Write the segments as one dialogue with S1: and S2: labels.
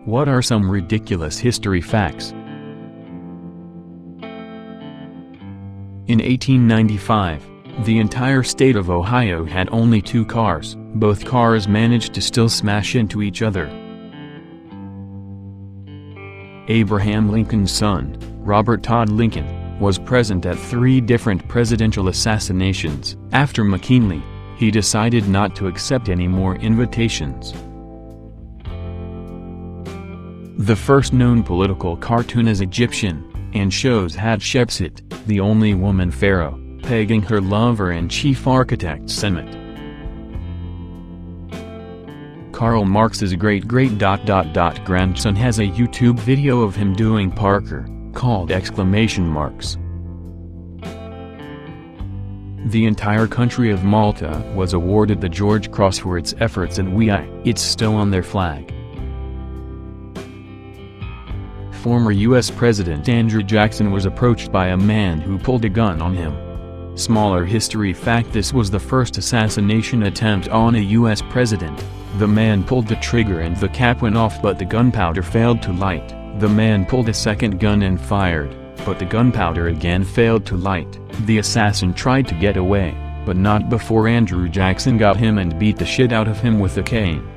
S1: What are some ridiculous history facts? In 1895, the entire state of Ohio had only 2 cars. Both cars managed to still smash into each other. Abraham Lincoln's son, Robert Todd Lincoln, was present at 3 different presidential assassinations. After McKinley, he decided not to accept any more invitations. The first known political cartoon is Egyptian, and shows Hatshepsut, the only woman pharaoh, pegging her lover and chief architect Semet. Karl Marx's great-great-grandson has a YouTube video of him doing Parker, called ! The entire country of Malta was awarded the George Cross for its efforts in it's still on their flag. Former U.S. President Andrew Jackson was approached by a man who pulled a gun on him. Smaller history fact: this was the first assassination attempt on a U.S. president. The man pulled the trigger and the cap went off, but the gunpowder failed to light. The man pulled a second gun and fired, but the gunpowder again failed to light. The assassin tried to get away, but not before Andrew Jackson got him and beat the shit out of him with a cane.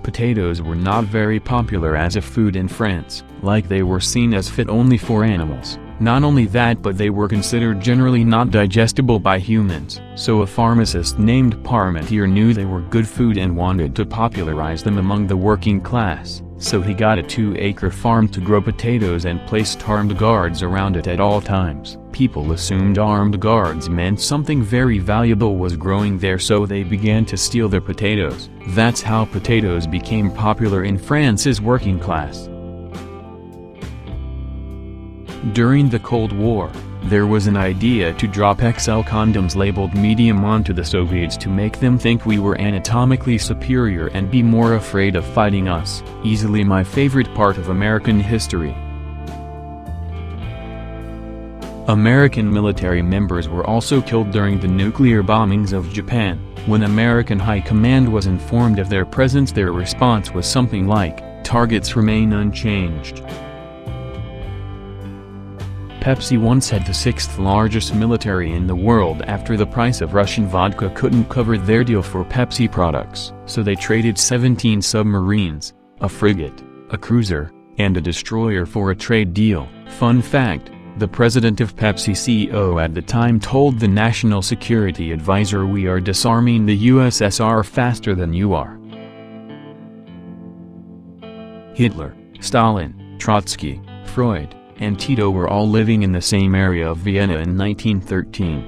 S1: Potatoes were not very popular as a food in France, like they were seen as fit only for animals. Not only that, but they were considered generally not digestible by humans. So a pharmacist named Parmentier knew they were good food and wanted to popularize them among the working class. So he got a 2-acre farm to grow potatoes and placed armed guards around it at all times. People assumed armed guards meant something very valuable was growing there, so they began to steal their potatoes. That's how potatoes became popular in France's working class. During the Cold War, there was an idea to drop XL condoms labeled medium onto the Soviets to make them think we were anatomically superior and be more afraid of fighting us. Easily my favorite part of American history. American military members were also killed during the nuclear bombings of Japan. When American High Command was informed of their presence, their response was something like, "Targets remain unchanged." Pepsi once had the 6th largest military in the world after the price of Russian vodka couldn't cover their deal for Pepsi products. So they traded 17 submarines, a frigate, a cruiser, and a destroyer for a trade deal. Fun fact, the president of Pepsi CO at the time told the National Security Advisor, "We are disarming the USSR faster than you are." Hitler, Stalin, Trotsky, Freud, and Tito were all living in the same area of Vienna in 1913.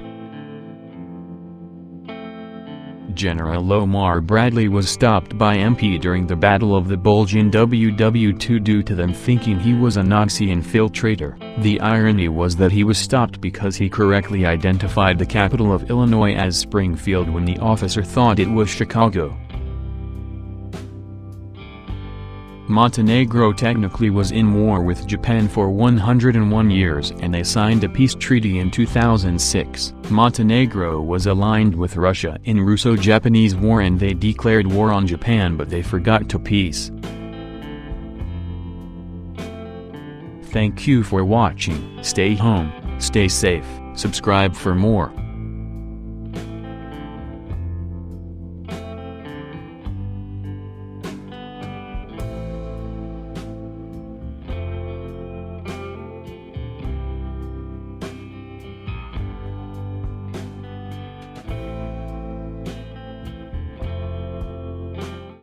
S1: General Omar Bradley was stopped by MP during the Battle of the Bulge in WW2 due to them thinking he was a Nazi infiltrator. The irony was that he was stopped because he correctly identified the capital of Illinois as Springfield when the officer thought it was Chicago. Montenegro technically was in war with Japan for 101 years and they signed a peace treaty in 2006. Montenegro was aligned with Russia in Russo-Japanese War and they declared war on Japan, but they forgot to peace. Thank you for watching. Stay home, stay safe, subscribe for more.